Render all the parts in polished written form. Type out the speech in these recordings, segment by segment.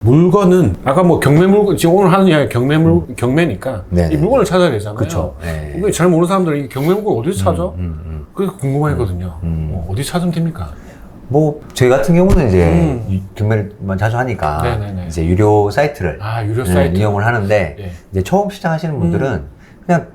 물건은 아까 뭐 경매 물건 지금 오늘 하는 이야기 경매니까 네네. 이 물건을 찾아야 되잖아요. 그쵸. 네. 이거 잘 모르는 사람들은 이 경매 물건 어디서 찾아? 그게 궁금하거든요. 어디 찾으면 됩니까? 뭐 저희 같은 경우는 이제 경매를 자주 하니까 네네네. 이제 유료 사이트를 유료 사이트 이용을 하는데 네. 이제 처음 시작하시는 분들은 그냥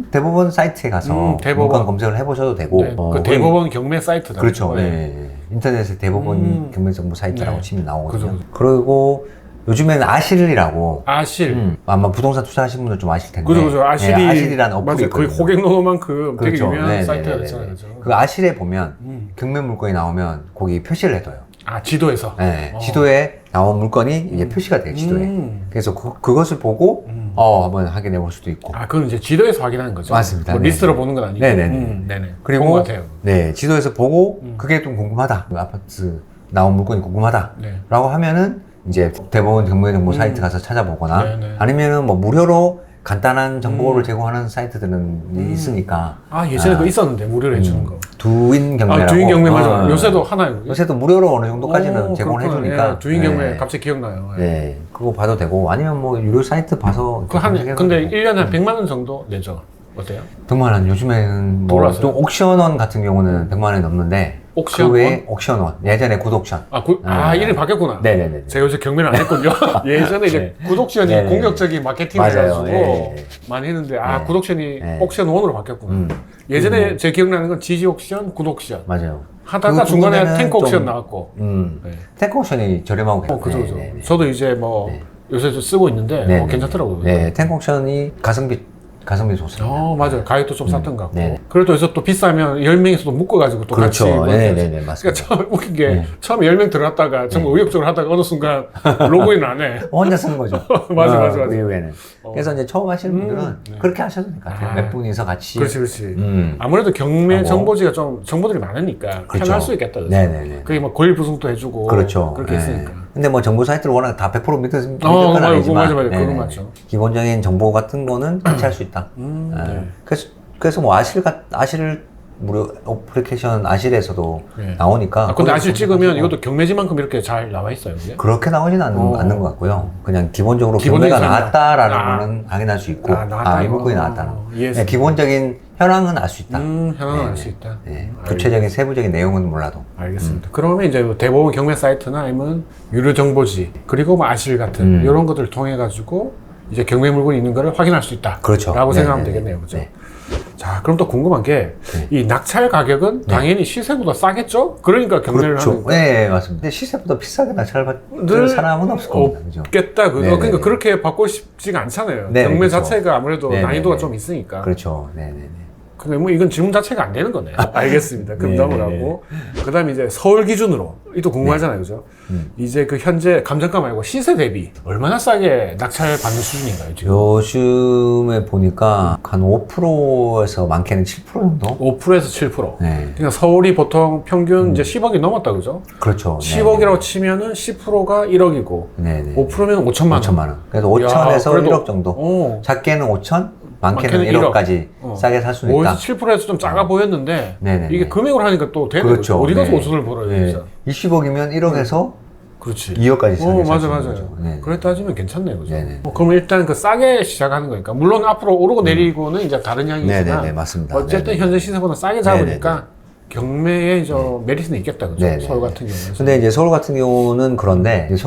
대법원 사이트에 가서 대법원. 물건 검색을 해보셔도 되고 네, 그 대법원 경매 사이트다. 그렇죠. 네. 인터넷에 대법원 경매 정보 사이트라고 네. 치면 나오거든요. 그죠. 그리고 요즘에는 아실이라고 아실. 아마 부동산 투자하시는 분들 좀 아실 텐데 그죠. 아실이 네, 아실이라는 어플이 맞아요. 거의 있거든요. 고객노노만큼 되게 그렇죠. 유명한 네네네네. 사이트가 됐잖아요. 그 아실에 보면 경매 물건이 나오면 거기 표시를 해둬요. 지도에서. 네, 지도에 나온 물건이 이제 표시가 돼요, 지도에. 그래서 그것을 보고, 한번 확인해 볼 수도 있고. 그건 이제 지도에서 확인하는 거죠. 맞습니다. 뭐 네네. 리스트로 보는 건 아니고. 네네네. 네네. 그리고, 그런 것 같아요. 네, 지도에서 보고, 그게 좀 궁금하다. 그 아파트 나온 물건이 궁금하다. 네. 라고 하면은, 이제 대법원 경매 정보 사이트 가서 찾아보거나, 네네. 아니면은 뭐 무료로 간단한 정보를 제공하는 사이트들은 있으니까. 예전에 그거 있었는데, 무료로 해주는 거. 두인 경매라고. 두인 경매 맞아. 요새도 하나요. 요새도 무료로 어느 정도까지는 제공을 그렇구나. 해주니까. 예, 두인 경매 네. 갑자기 기억나요. 네, 그거 봐도 되고 아니면 뭐 유료 사이트 봐서 근데 1년에 한 100만 원 정도 내죠. 어때요? 100만 원 요즘에는 뭐 돌아서요? 또 옥션원 같은 경우는 100만 원이 넘는데 옥션원? 그 외에 옥션원 예전에 굿옥션 이름이 바뀌었구나. 네네네. 제가 요새 경매를 안 했거든요. 예전에 이제 굿옥션이 네네. 공격적인 마케팅을 맞아요. 해가지고 예. 많이 했는데 네. 굿옥션이 네. 옥션1으로 바뀌었구나. 예전에 제 기억나는 건 지지옥션, 굿옥션 맞아요. 하다가 그 중간에 부분에는 탱크 옥션 좀, 나왔고. 네. 탱크 옥션이 저렴하고 그죠. 네네네. 저도 이제 뭐 요새 좀 쓰고 있는데 네네. 괜찮더라고요. 네, 탱크 옥션이 가성비 좋습니다. 맞아요. 가격도 좀 쌌던 것 같고. 네네. 그래도 여기서 또 비싸면 10명에서 또 묶어가지고 또 그렇죠. 같이. 뭐 네네네, 맞습니다. 그러니까 처음 웃긴 게 처음에 10명 들어갔다가 정말 의욕적으로 하다가 어느 순간 로그인 안 해. 혼자 쓰는 거죠. 맞아. 그 이후에는. 그래서 이제 처음 하시는 분들은 그렇게 하셔도 될 것 같아요. 몇 분이서 같이. 그렇지. 아무래도 경매 정보지가 좀 정보들이 많으니까 그렇죠. 편할 수 있겠다. 그죠? 네네네. 그게 뭐 고일 부승도 해주고. 그렇죠. 그렇게 네. 있으니까. 근데 뭐 정보 사이트를 워낙 다 100% 믿을 건 아니지만. 맞아. 그건 네. 맞죠. 기본적인 정보 같은 거는 같이 할 수 있다. 네. 그래서 뭐 아실 무료 어플리케이션 아실에서도 네. 나오니까. 근데 아실 찍으면 뭐 이것도 경매지만큼 이렇게 잘 나와 있어요. 이게? 그렇게 나오지는 않는 것 같고요. 그냥 기본적으로 기본적인 경매가 설명. 나왔다라는 거는 확인할 수 있고, 나왔다, 이 물건이 이거. 나왔다는 거. 이해했습니다. 네, 기본적인 현황은 알 수 있다. 현황은 알 수 있다. 네. 구체적인 세부적인 내용은 몰라도. 알겠습니다. 그러면 이제 대법원 경매 사이트나 아니면 유료 정보지 그리고 뭐 아실 같은 이런 것들을 통해 가지고 이제 경매 물건이 있는 거를 확인할 수 있다. 그렇죠. 라고 생각하면 네네네. 되겠네요. 그죠? 네. 자, 그럼 또 궁금한 게 이 낙찰 가격은 당연히 시세보다 싸겠죠? 그러니까 경매를 그렇죠. 하는 거예요. 네, 맞습니다. 근데 시세보다 비싸게 낙찰받는 사람은 없을 겁니다. 그죠? 없겠다. 그죠? 네네네. 그러니까 그렇게 받고 싶지가 않잖아요. 네, 경매 그렇죠. 자체가 아무래도 네네네. 난이도가 좀 있으니까. 그렇죠. 네네네. 근데 뭐 이건 질문 자체가 안 되는 거네요. 알겠습니다. 그럼 네, 넘어가고. 그 다음에 이제 서울 기준으로. 이도 궁금하잖아요. 그죠? 이제 그 현재 감정가 말고 시세 대비 얼마나 싸게 낙찰 받는 수준인가요, 지금? 요즘에 보니까 한 5%에서 많게는 7% 정도? 5%에서 7%. 네. 그러니까 서울이 보통 평균 이제 10억이 넘었다, 그죠? 그렇죠. 10억이라고 치면은 10%가 1억이고. 네네. 5%면 5천만 원. 5천만 원. 그래서 5천에서 그래도- 1억 정도. 어. 작게는 5천, 많게는 많게는 1억까지 싸게 살 수 있다. 7%에서 좀 작아 보였는데 네네네. 이게 금액으로 하니까 또 되는 그렇죠. 거죠. 어디 가서 네. 5천을 벌어요, 네. 진짜. 20억이면 1억에서 그렇지. 2억까지 싸게 살 수 맞아요. 있는 거죠. 네. 그래 따지면 괜찮네요, 그죠? 네네. 그럼 일단 그 싸게 시작하는 거니까. 물론 앞으로 오르고 내리고는 이제 다른 이야기지만. 네네네, 맞습니다. 어쨌든 네네. 현재 시세보다 싸게 잡으니까 경매에 메리트는 있겠다, 그죠? 네네. 서울 같은 경우에는. 근데 이제 서울 같은 경우는 그런데 이제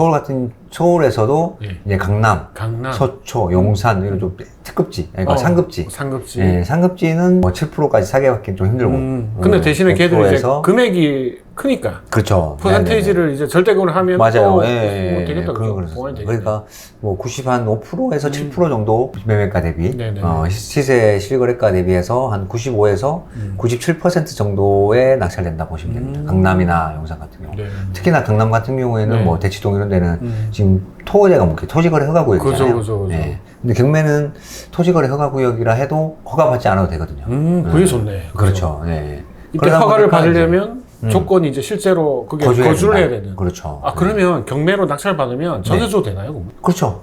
서울에서도 예. 이제 강남, 강남. 서초, 용산 이런 좀 특급지, 그러니까 상급지. 상급지. 예, 상급지는 뭐 7%까지 사게 받기 좀 힘들고. 근데 대신에 걔들이 이제 5%에서 금액이 크니까. 그렇죠. 퍼센테이지를 이제 절대금을 하면 맞아요. 또 예, 뭐 되겠다, 그죠? 그래서 보완이 되겠네. 그러니까 뭐 5%에서 7% 정도 매매가 대비, 네네. 시세 실거래가 대비해서 한 95에서 97% 정도에 낙찰된다 보시면 됩니다. 강남이나 용산 같은 경우. 네. 특히나 강남 같은 경우에는 네. 뭐 대치동 이런 데는 지금 토지가 뭐 토지거래 허가구역이잖아요. 그죠. 예. 근데 경매는 토지거래 허가구역이라 해도 허가받지 않아도 되거든요. 그게 좋네. 그렇죠. 네. 이때 그러다 허가를 보니까 받으려면 조건이 이제 실제로 그게 거주해야 거주를 된다. 해야 되는. 그렇죠. 그러면 경매로 낙찰 받으면 전세 줘도 되나요? 그럼? 그렇죠.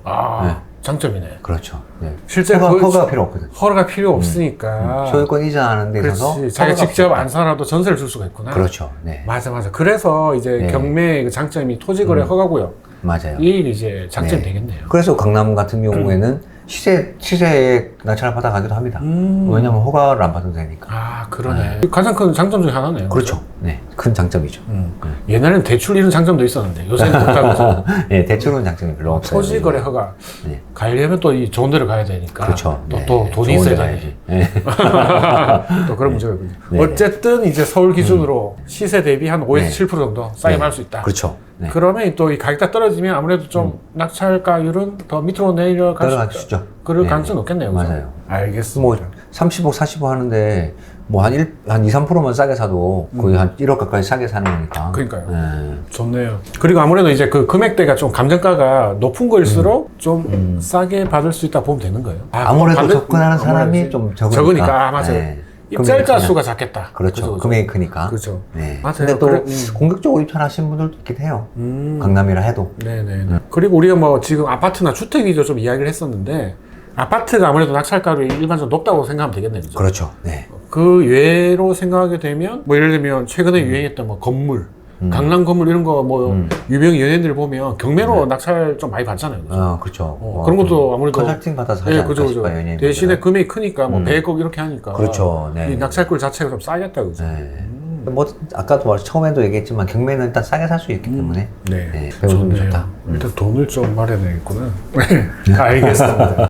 장점이네. 그렇죠. 네. 실제 허가가 필요 없거든. 허가가 필요 없으니까. 소유권 이전하는 데 있어서 그렇지. 자기가 허가가 직접 필요 안 살아도 전세를 줄 수가 있구나. 없다. 그렇죠. 네. 맞아. 그래서 이제 네. 경매의 그 장점이 토지거래 허가구역. 맞아요. 이 이제 장점이 네. 되겠네요. 그래서 강남 같은 경우에는 시세에 낙찰을 받아가기도 합니다. 왜냐면 허가를 안 받아도 되니까. 아, 그러네. 가장 큰 장점 중에 하나네요. 그렇죠. 네, 큰 장점이죠. 옛날에는 대출 이런 장점도 있었는데 요새는 못하고 네, 대출은 장점이 별로 없어요. 토지 거래 허가 네. 가려면 또 이 좋은 데를 가야 되니까 그렇죠. 또, 네, 또 돈이 좋은 데 있어야 가야지. 돼. 네. 또 그런 문제가 있군요. 네. 어쨌든 이제 서울 기준으로 시세 대비 한 5에서 네. 7% 정도 싸게 네. 받을 수 있다. 그렇죠. 네. 그러면 또 이 가격이 떨어지면 아무래도 좀 낙찰가율은 더 밑으로 내려갈 따라갈 수 있죠. 그럴 네. 가능성이 높겠네요. 그죠? 맞아요. 알겠습니다. 뭐 30억, 40억 하는데 뭐 한 2, 3%만 싸게 사도 거의 한 1억 가까이 싸게 사는 거니까. 그러니까요. 네. 좋네요. 그리고 아무래도 이제 그 금액대가 좀 감정가가 높은 거일수록 좀 싸게 받을 수 있다 보면 되는 거예요. 아무래도 접근하는 사람이 아무래도 좀 적으니까. 적으니까. 아, 맞아요. 네. 입찰자 금액이 수가 작겠다. 그렇죠. 그죠, 그죠. 금액이 크니까. 그렇죠. 네. 맞아요. 근데 또 그래, 공격적으로 입찰하시는 분들도 있긴 해요. 강남이라 해도. 네네. 그리고 우리가 뭐 지금 아파트나 주택 위주로 좀 이야기를 했었는데 아파트가 아무래도 낙찰가율이 일반적으로 높다고 생각하면 되겠네요. 그죠? 그렇죠. 네. 그 외로 생각하게 되면 뭐 예를 들면 최근에 유행했던 뭐 건물, 강남 건물 이런 거 뭐 유명 연예인들 보면 경매로 낙찰 좀 많이 받잖아요. 그죠? 그렇죠. 그런 것도 아무래도 컨설팅 받아서 하지 네, 않을까 그죠, 그죠. 싶어요. 연예인분들은. 대신에 금액이 크니까 뭐 100억 이렇게 하니까 그렇죠. 네. 이 낙찰굴 자체가 좀 싸겠다 그죠? 네. 뭐 아까도 처음에도 얘기했지만 경매는 일단 싸게 살 수 있기 때문에 네, 배우면 좋네요. 좋다. 일단 돈을 좀 마련해야겠구나. 알겠습니다.